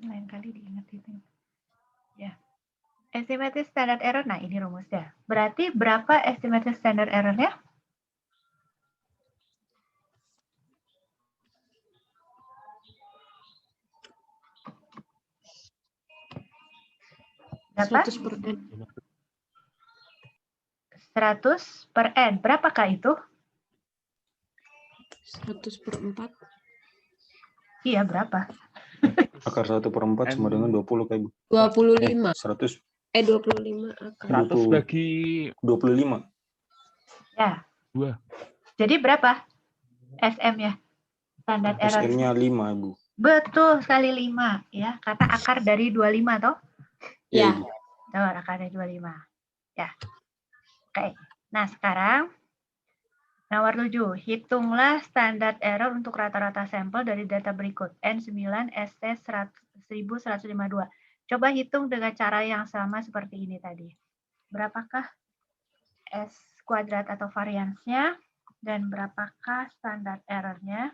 lain kali diingat itu. Ya. Estimated standard error, nah ini rumusnya. Berarti berapa estimated standard error-nya? Berapa? 100%. 100 per N. Berapakah itu? 100/4. Iya, berapa? Akar 1/4 sama dengan 20 kayak 25. 100. 25 akar. 100 bagi 25. Ya. 2. Jadi berapa SM-nya? Standar error. SM-nya 5, Ibu. Betul sekali 5 ya. Kata akar dari 25 toh? Ya. Ibu. Tuh, akar dari 25. Ya. Oke. Nah, sekarang nomor 7. Hitunglah standar error untuk rata-rata sampel dari data berikut. N9 ST 1152. Coba hitung dengan cara yang sama seperti ini tadi. Berapakah S kuadrat atau variansnya? Dan berapakah standar error-nya?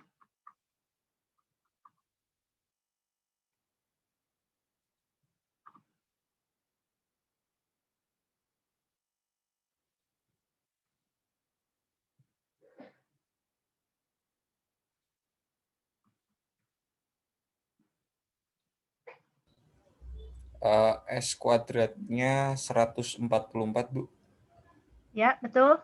S kuadratnya 144, Bu. Ya, betul.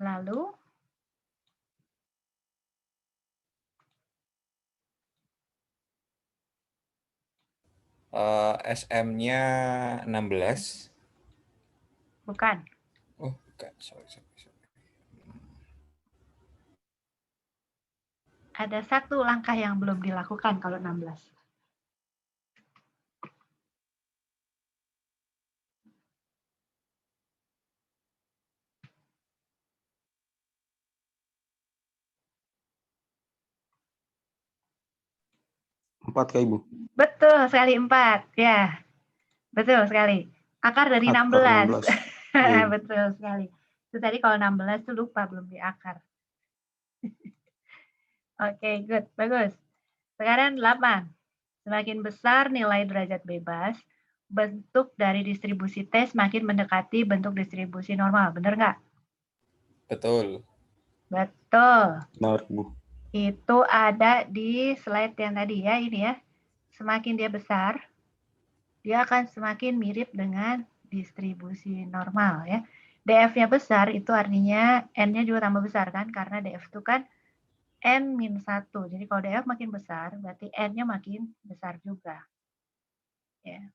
Lalu, SM-nya 16. bukan. Oh, bukan. Sorry. Ada satu langkah yang belum dilakukan kalau 16. Empat kayak Ibu. Betul sekali 4. Ya, betul sekali. Akar dari Akar 16. 16. Iya. Betul sekali. Itu tadi kalau 16 itu lupa belum diakar. Oke, good. Bagus. Sekarang 8. Semakin besar nilai derajat bebas, bentuk dari distribusi T semakin mendekati bentuk distribusi normal. Benar nggak? Betul. Betul. Benar, Bu. Itu ada di slide yang tadi ya, ini ya. Semakin dia besar, dia akan semakin mirip dengan distribusi normal ya. DF-nya besar itu artinya N-nya juga tambah besar kan, karena DF itu kan N-1. Jadi kalau DF makin besar, berarti N-nya makin besar juga. Ya.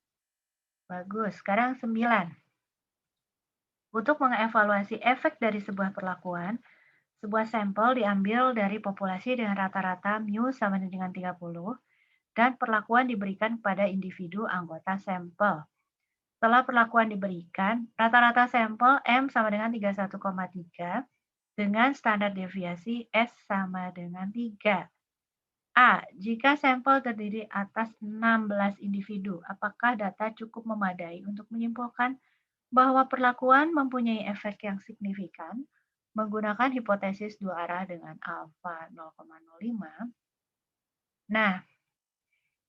Bagus. Sekarang 9. Untuk mengevaluasi efek dari sebuah perlakuan, sebuah sampel diambil dari populasi dengan rata-rata mu sama dengan 30 dan perlakuan diberikan kepada individu anggota sampel. Setelah perlakuan diberikan, rata-rata sampel M sama dengan 31,3 dengan standar deviasi S sama dengan 3. A. Jika sampel terdiri atas 16 individu, apakah data cukup memadai untuk menyimpulkan bahwa perlakuan mempunyai efek yang signifikan menggunakan hipotesis dua arah dengan alfa 0,05? Nah,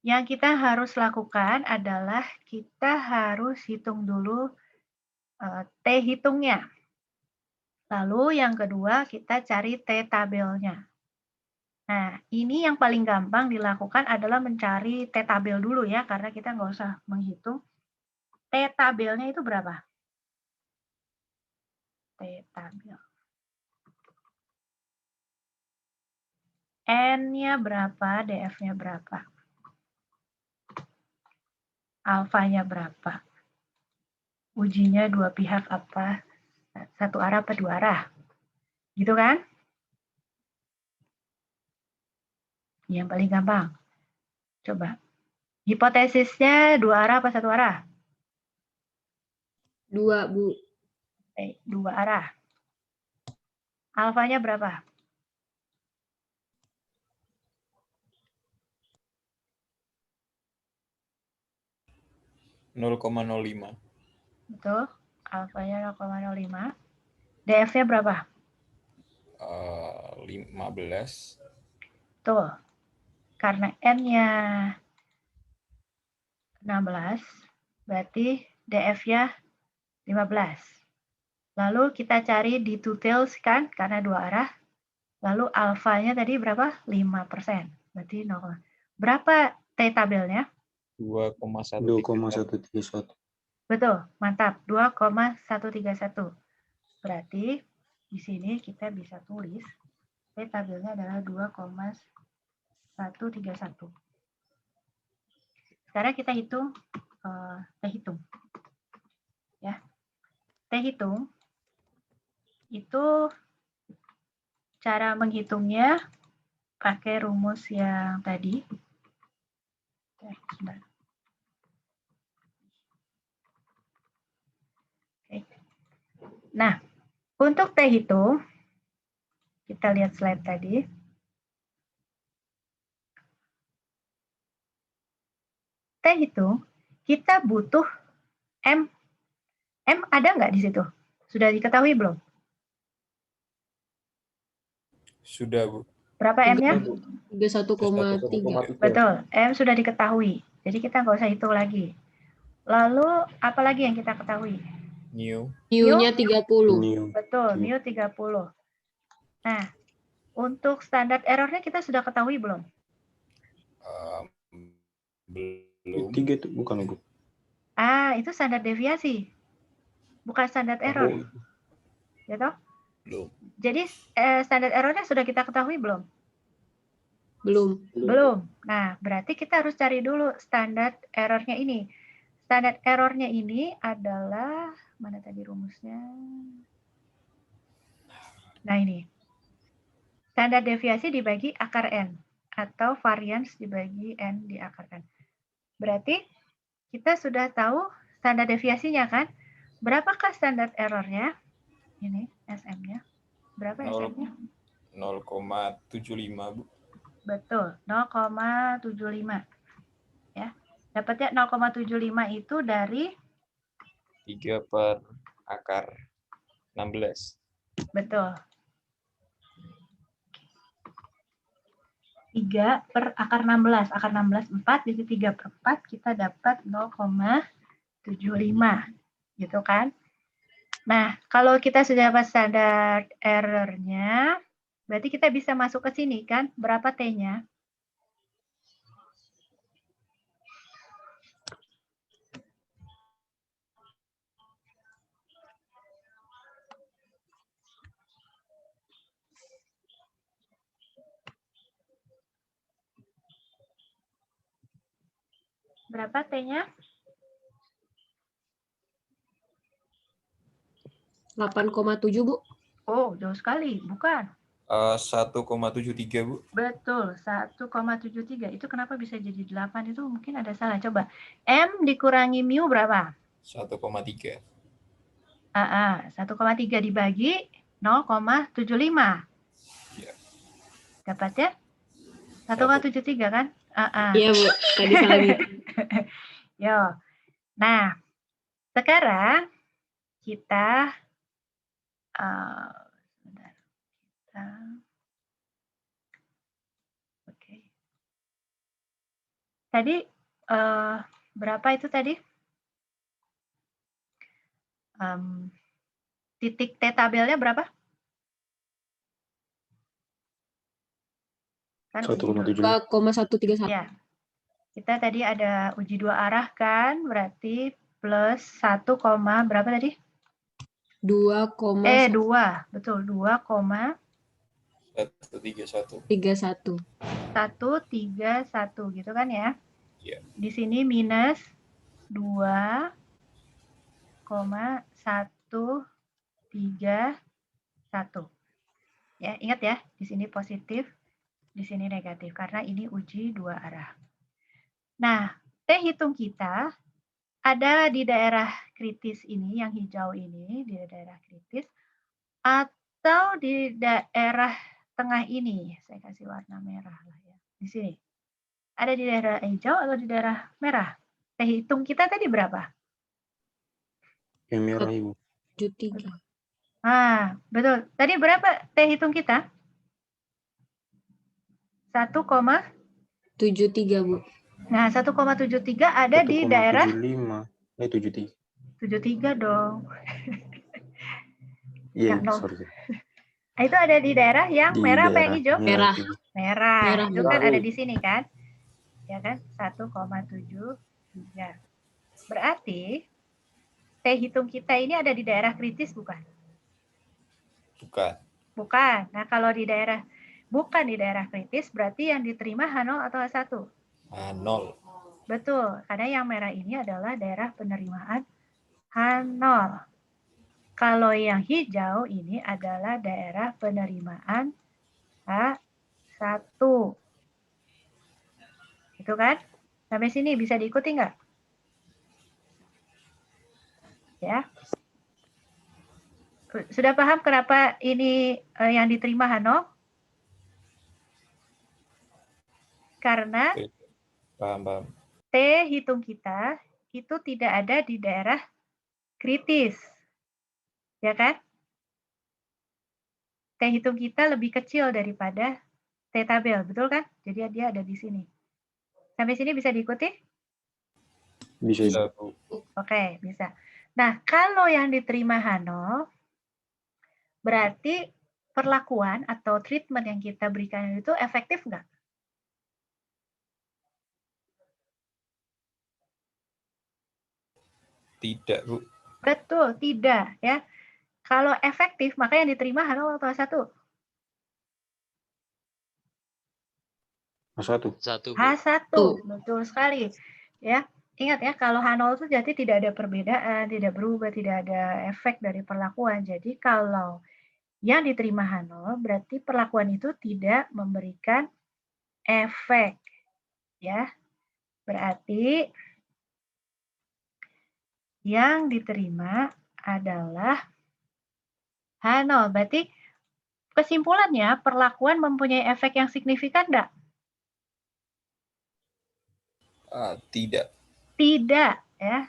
yang kita harus lakukan adalah kita harus hitung dulu T hitungnya. Lalu yang kedua kita cari T tabelnya. Nah, ini yang paling gampang dilakukan adalah mencari T tabel dulu ya, karena kita nggak usah menghitung. T tabelnya itu berapa? T tabel. N-nya berapa, DF-nya berapa? Alfanya berapa? Ujinya dua pihak apa? Satu arah apa dua arah? Gitu kan? Yang paling gampang. Coba. Hipotesisnya dua arah apa satu arah? 2, Bu. Dua arah. Alfanya berapa? 0,05. Betul. Alfanya 0,05. DF-nya berapa? 15. Tuh. Karena N-nya 16, berarti DF-nya 15. Lalu kita cari di two tails kan, karena dua arah. Lalu alfanya tadi berapa? 5%. Berarti 0. Berapa T tabelnya? 2,131. 2,131. Betul, mantap. 2,131. Berarti di sini kita bisa tulis T tabelnya adalah 2,131. Sekarang kita hitung T hitung. Ya. T hitung itu cara menghitungnya pakai rumus yang tadi. Sebentar. Oke. Nah, untuk T hitung, kita lihat slide tadi. T hitung, kita butuh M. M ada nggak di situ? Sudah diketahui belum? Sudah, Bu. Berapa M-nya? 31,3. Betul, M sudah diketahui. Jadi kita nggak usah hitung lagi. Lalu, apa lagi yang kita ketahui? New. Mu-nya 30. New. Betul, mu 30. Nah, untuk standar errornya kita sudah ketahui belum? Belum. 3 itu bukan, Ibu. Itu standar deviasi. Bukan standar error. Oh, Ya toh? Belum. Jadi standar errornya sudah kita ketahui belum? Belum. Belum. Nah, berarti kita harus cari dulu standar errornya ini. Standar errornya ini adalah, mana tadi rumusnya? Nah ini. Standar deviasi dibagi akar N. Atau variance dibagi N di akar N. Berarti kita sudah tahu standar deviasinya kan? Berapakah standar errornya? Ini SM-nya. Berapa SM-nya? 0,75, Bu. Betul, 0,75. Ya. Dapatnya 0,75 itu dari 3 per akar 16. betul. 3 per akar 16. Akar 16 4, jadi 3 per 4 kita dapat 0,75. Gitu kan? Nah, kalau kita sudah dapat standar error-nya, berarti kita bisa masuk ke sini kan? Berapa T-nya? Berapa T-nya? 8,7, Bu. Oh, jauh sekali. Bukan. 1,73, Bu. Betul, 1,73. Itu kenapa bisa jadi 8? Itu mungkin ada salah. Coba. M dikurangi mu berapa? 1,3. 1,3 dibagi 0,75. Iya. Dapat ya? 1,73 kan? Iya, Bu. Tadi salah gitu. Yo. Nah, sekarang kita sebentar. Oke. Tadi berapa itu tadi? Titik T tabelnya berapa? Kan 1,7. 2,131. Ya. Kita tadi ada uji dua arah kan, berarti plus 1, berapa tadi? 2, 2, betul, 131. 31. 131 gitu kan ya? Iya. Di sini minus 2,131. Ya, ingat ya, di sini positif, di sini negatif karena ini uji dua arah. Nah, T hitung kita ada di daerah kritis ini, yang hijau ini, di daerah kritis, atau di daerah tengah ini. Saya kasih warna merah lah ya. Di sini. Ada di daerah hijau atau di daerah merah? T hitung kita tadi berapa? Yang merah, Ibu. 73. Betul. Tadi berapa T hitung kita? 1,. 73, Bu. Nah, 1,73 ada di daerah 1,75. 73. 73 dong. Iya, Ya, no. sorry. Itu ada di daerah yang Di merah apa yang daerah hijau? Merah. Merah. Merah, Itu Bu. kan ada di sini kan? Ya kan? 1,73. Berarti T hitung kita ini ada di daerah kritis bukan? Bukan. Bukan. Nah, kalau di daerah bukan di daerah kritis berarti yang diterima H0 atau H1? H0. Betul, karena yang merah ini adalah daerah penerimaan H0. Kalau yang hijau ini adalah daerah penerimaan H1. Itu kan? Sampai sini bisa diikuti nggak? Ya. Sudah paham kenapa ini yang diterima H0? Karena Oke. Paham. T hitung kita itu tidak ada di daerah kritis. Ya kan? T hitung kita lebih kecil daripada T tabel, betul kan? Jadi dia ada di sini. Sampai sini bisa diikuti? Bisa. Bu. Oke, bisa. Nah, kalau yang diterima H0, berarti perlakuan atau treatment yang kita berikan itu efektif nggak? Tidak, Bu. Betul, tidak. Ya. Kalau efektif, maka yang diterima H0 atau H1? H1. H1, betul sekali. Ya, ingat ya, kalau H0 itu jadi tidak ada perbedaan, tidak berubah, tidak ada efek dari perlakuan. Jadi kalau yang diterima H0 berarti perlakuan itu tidak memberikan efek. Ya, berarti yang diterima adalah H0. Berarti kesimpulannya perlakuan mempunyai efek yang signifikan enggak? Tidak. Tidak, ya.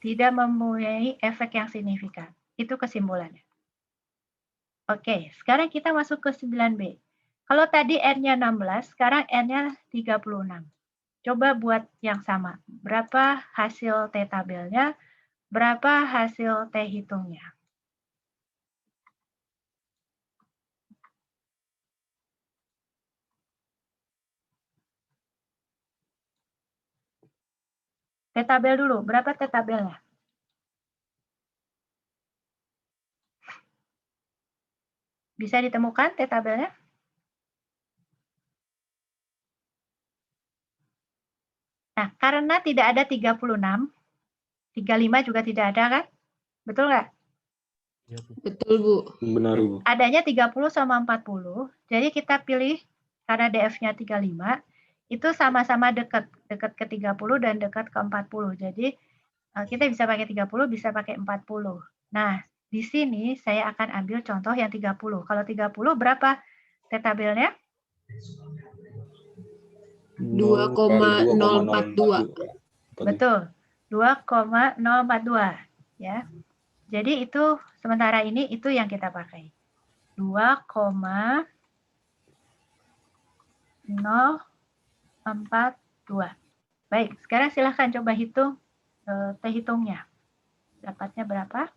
Tidak mempunyai efek yang signifikan. Itu kesimpulannya. Oke, sekarang kita masuk ke 9B. Kalau tadi N-nya 16, sekarang N-nya 36. Coba buat yang sama. Berapa hasil T tabelnya, berapa hasil T hitungnya? T tabel dulu, berapa T tabelnya? Bisa ditemukan T tabelnya? Nah, karena tidak ada 36, 35 juga tidak ada kan? Betul nggak? Betul, Bu. Benar, Ibu. Adanya 30 sama 40, jadi kita pilih karena DF-nya 35, itu sama-sama dekat ke 30 dan dekat ke 40. Jadi kita bisa pakai 30, bisa pakai 40. Nah, di sini saya akan ambil contoh yang 30. Kalau 30 berapa T tabelnya? 2,042. Betul, 2,042 ya. Jadi itu sementara ini itu yang kita pakai. 2,042. Baik, sekarang silahkan coba hitung T hitungnya. Dapatnya berapa?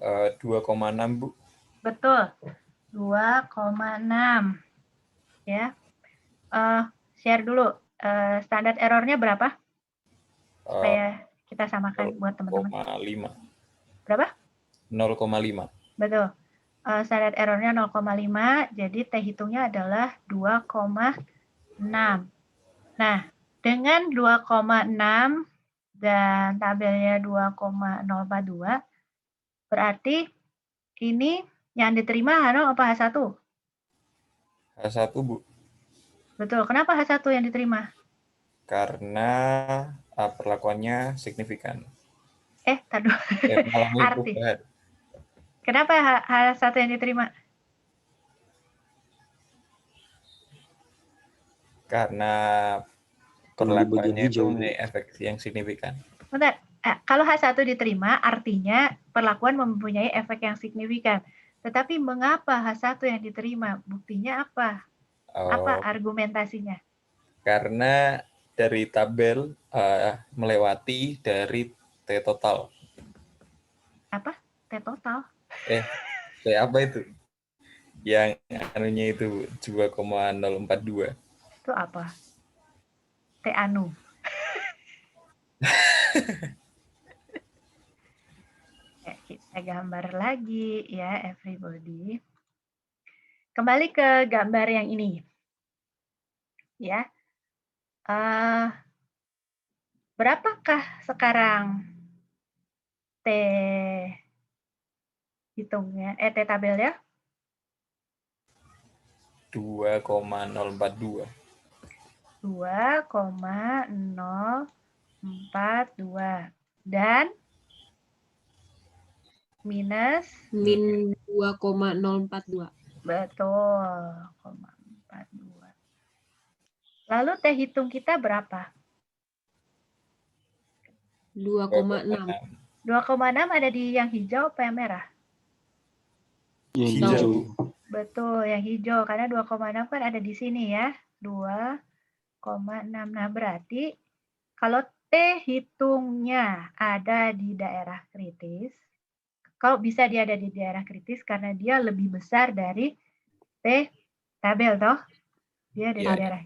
2,6 Bu. Betul. 2,6. Ya. Share dulu. Standar errornya berapa? Supaya kita samakan buat teman-teman. 0,5. Berapa? 0,5. Betul. Standar errornya 0,5, jadi T hitungnya adalah 2,6. Nah, dengan 2,6 dan tabelnya 2,042, berarti ini yang diterima H0 apa H1? H1 Bu. Betul. Kenapa H1 yang diterima? Karena perlakuannya signifikan. Tadi. Mengalami Arti. perubahan. Kenapa H1 yang diterima? Karena Kalau di bagian perlakuannya itu hijau, Bu. mempunyai efek yang signifikan. Bentar. Kalau H1 diterima, artinya perlakuan mempunyai efek yang signifikan. Tetapi mengapa H1 yang diterima? Buktinya apa? Apa argumentasinya? Karena dari tabel melewati dari T total. Apa? T total? T apa itu? Yang anunya itu 2,042. Itu apa? T anu. Kita gambar lagi ya, everybody. Kembali ke gambar yang ini. Ya. Berapakah sekarang T hitungnya? T tabelnya? 2,042. 2,042. Dan minus? Min 2,042. Betul. 0,42. Lalu T hitung kita berapa? 2,6. 2,6 ada di yang hijau apa yang merah? Yang Hijau. hijau. Betul, yang hijau. Karena 2,6 kan ada di sini ya. 2,6. Nah, berarti kalau T hitungnya ada di daerah kritis, kalau bisa dia ada di daerah kritis karena dia lebih besar dari T tabel, toh? Dia ada di daerah.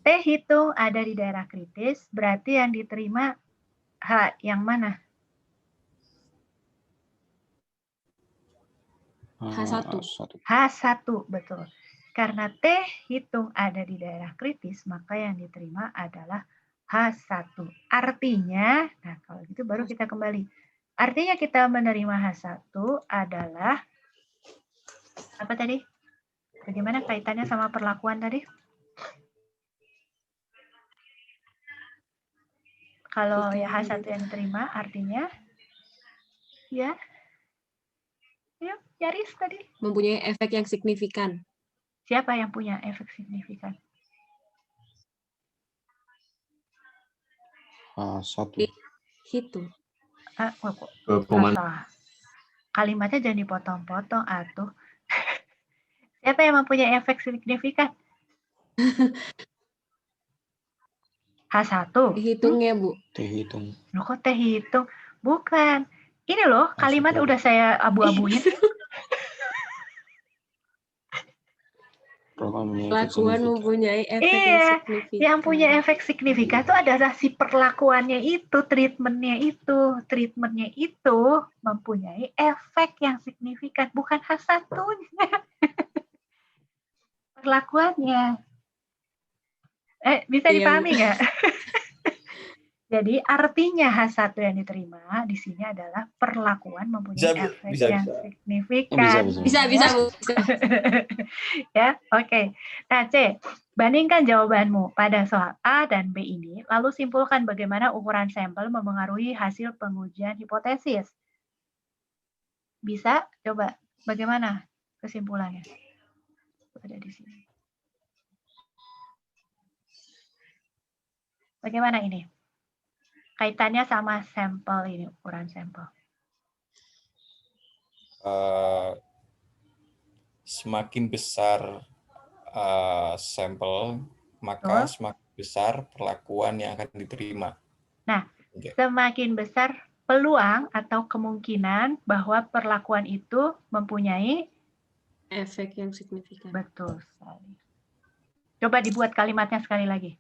T hitung ada di daerah kritis, berarti yang diterima H yang mana? H1. H1, betul. Karena T hitung ada di daerah kritis, maka yang diterima adalah H1. Artinya, nah kalau gitu baru kita kembali. Artinya kita menerima H1 adalah, apa tadi? Bagaimana kaitannya sama perlakuan tadi? Kalau ya H1 yang diterima, artinya, ya, yuk, nyaris tadi. Mempunyai efek yang signifikan. Siapa yang punya efek signifikan? H1. Hitung. Kalimatnya jangan dipotong-potong, atuh. Siapa yang mempunyai efek signifikan? H1. Hitungnya, Bu. T hitung. Loh, kok T hitung? Bukan. Ini loh, kalimat H1. udah saya abu-abuin. Perlakuan mempunyai efek yang Iya, signifikan. yang punya efek signifikan itu adalah si perlakuannya itu, treatmentnya itu mempunyai efek yang signifikan, bukan H1-nya. Perlakuannya. Bisa dipahami nggak? Jadi artinya H1 yang diterima di sini adalah perlakuan mempunyai efek yang signifikan. Bisa, Bu. Ya, oke. Nah, C, bandingkan jawabanmu pada soal A dan B ini, lalu simpulkan bagaimana ukuran sampel memengaruhi hasil pengujian hipotesis. Bisa? Coba, bagaimana kesimpulannya? Ada di sini. Bagaimana ini? Kaitannya sama sampel ini, ukuran sampel. Semakin besar sampel, maka semakin besar perlakuan yang akan diterima. Nah, semakin besar peluang atau kemungkinan bahwa perlakuan itu mempunyai Efek yang signifikan. betul sekali. Coba dibuat kalimatnya sekali lagi.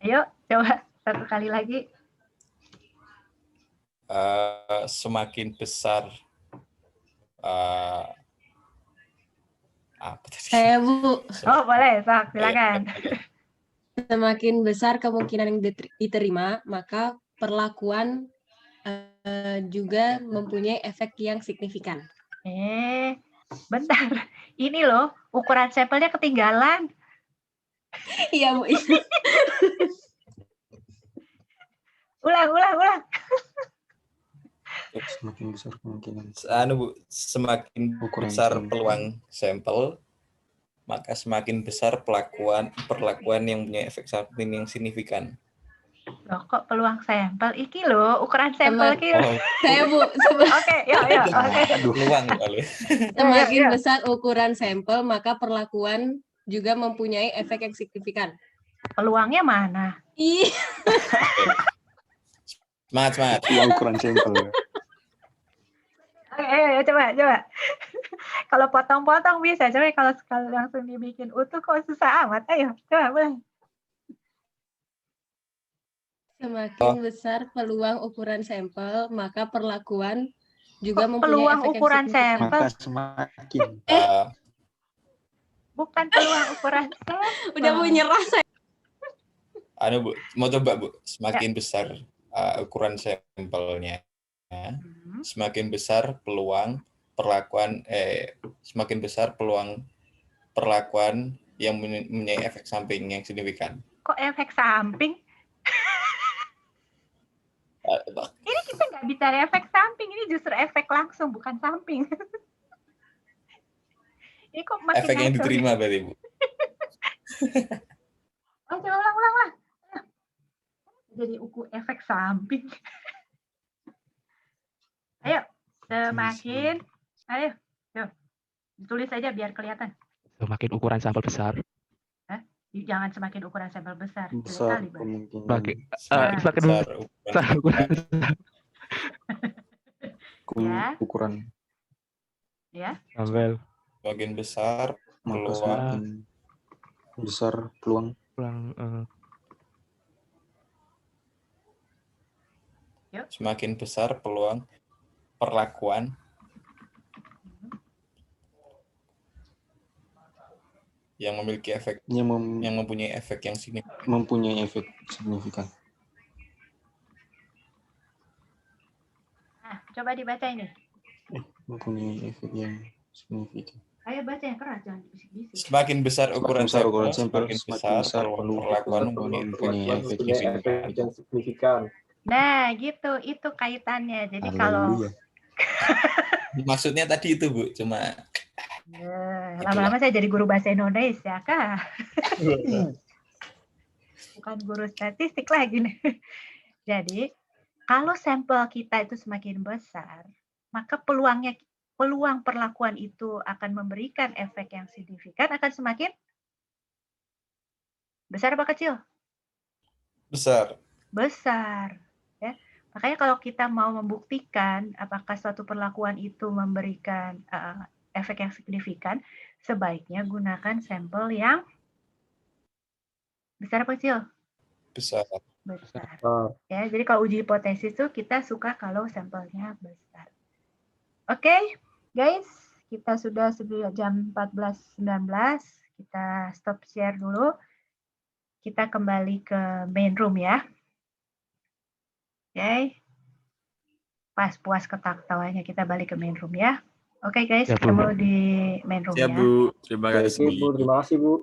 Ayo, coba satu kali lagi. Semakin besar apa tadi? Saya, Bu. Oh, boleh, sok, silakan. Semakin besar kemungkinan yang diterima, maka perlakuan juga mempunyai efek yang signifikan. Bentar. Ini loh, ukuran sampelnya ketinggalan. Iya, Bu. Ulang. Semakin besar kemungkinan. Bu, semakin Ukuran besar sampel. peluang sampel, maka semakin besar perlakuan yang punya efek samping yang signifikan. Loh, kok peluang sampel? Iki loh, ukuran sampel iki. Saya, Bu. Oke, yuk. Oke. Peluang kali. Semakin Ya. besar ukuran sampel, maka perlakuan juga mempunyai efek yang signifikan. Peluangnya mana? Ih, Semangat. Ya, ukuran sampel. Ayo, coba. Kalau potong-potong bisa, coba kalau sekali langsung dibikin utuh kok susah amat. Ayo, coba boleh. semakin besar peluang ukuran sampel, maka perlakuan juga Kok mempunyai peluang efek ukuran yang signifikan. sampel? Maka semakin. Bukan peluang ukuran sampel. Udah mau nyerah saya. Bu, mau coba Bu, semakin besar ukuran sampelnya, semakin besar peluang semakin besar peluang perlakuan yang mempunyai efek samping yang signifikan. Kok efek samping? Ini kita nggak bicara efek samping, ini justru efek langsung, bukan samping. Ini kok makin Efek yang diterima berarti Bu. Oh, coba ulang. Jadi efek samping. Ayo, semakin. Ayo, yuk. Ditulis aja biar kelihatan. Semakin ukuran sampel besar. Jangan semakin ukuran sampel besar. Besar Kali, Bang. kemungkinan. Semakin besar ukuran Ukuran Ya. sampel. Semakin besar maka peluang semakin besar peluang semakin besar peluang perlakuan yang memiliki efek yang mempunyai efek yang signifikan. Mempunyai efek signifikan. Nah, coba dibaca ini. Mempunyai efek yang signifikan. Ayo baca yang keras, jangan bisik-bisik. Semakin besar ukuran sampel, semakin besar peluang perlakuan mempunyai efek yang signifikan. Nah, gitu, itu kaitannya. Jadi kalau maksudnya tadi itu Bu, cuma lama-lama saya jadi guru bahasa Indonesia, Kak. Bukan guru statistik lagi nih. Jadi, kalau sampel kita itu semakin besar, maka peluang perlakuan itu akan memberikan efek yang signifikan akan semakin besar apa kecil? Besar. Ya. Makanya kalau kita mau membuktikan apakah suatu perlakuan itu memberikan efek yang signifikan, sebaiknya gunakan sampel yang besar apa kecil? Besar. Ya, jadi kalau uji hipotesis itu kita suka kalau sampelnya besar. Oke, guys, kita sudah jam 14.19. Kita stop share dulu. Kita kembali ke main room ya. Oke. Pas puas ketawa-tawanya kita balik ke main room ya. Oke guys, ketemu di main room ya. Bu. Terima kasih. Terima kasih Bu.